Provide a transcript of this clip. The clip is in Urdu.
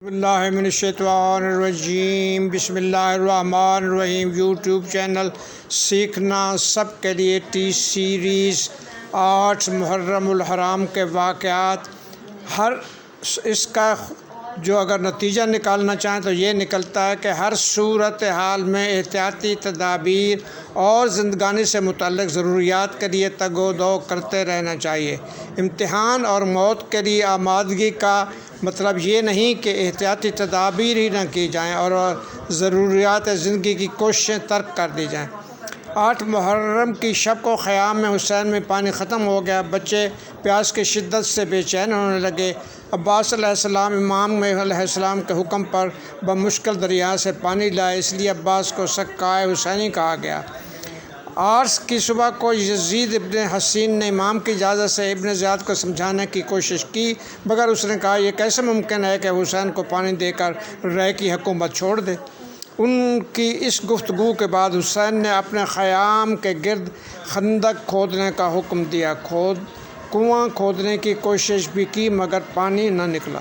اللہ من الشیطان الرجیم بسم اللہ الرحمن الرحیم۔ یوٹیوب چینل سیکھنا سب کے لیے ٹی سیریز 8 محرم الحرام کے واقعات، اس کا جو اگر نتیجہ نکالنا چاہیں تو یہ نکلتا ہے کہ ہر صورت حال میں احتیاطی تدابیر اور زندگانی سے متعلق ضروریات کے لیے تگ و دو کرتے رہنا چاہیے۔ امتحان اور موت کے لیے آمادگی کا مطلب یہ نہیں کہ احتیاطی تدابیر ہی نہ کی جائیں اور ضروریات زندگی کی کوششیں ترک کر دی جائیں۔ 8 محرم کی شب کو خیام میں حسین میں پانی ختم ہو گیا۔ بچے پیاس کی شدت سے بے چین ہونے لگے۔ عباس علیہ السلام امام علیہ السلام کے حکم پر بمشکل دریا سے پانی لائے، اس لیے عباس کو سقائے حسینی کہا گیا۔ عرس کی صبح کو یزید ابن حسین نے امام کی اجازت سے ابن زیاد کو سمجھانے کی کوشش کی، مگر اس نے کہا یہ کیسے ممکن ہے کہ حسین کو پانی دے کر رے کی حکومت چھوڑ دے۔ ان کی اس گفتگو کے بعد حسین نے اپنے خیام کے گرد خندق کھودنے کا حکم دیا۔ کنواں کھودنے کی کوشش بھی کی مگر پانی نہ نکلا۔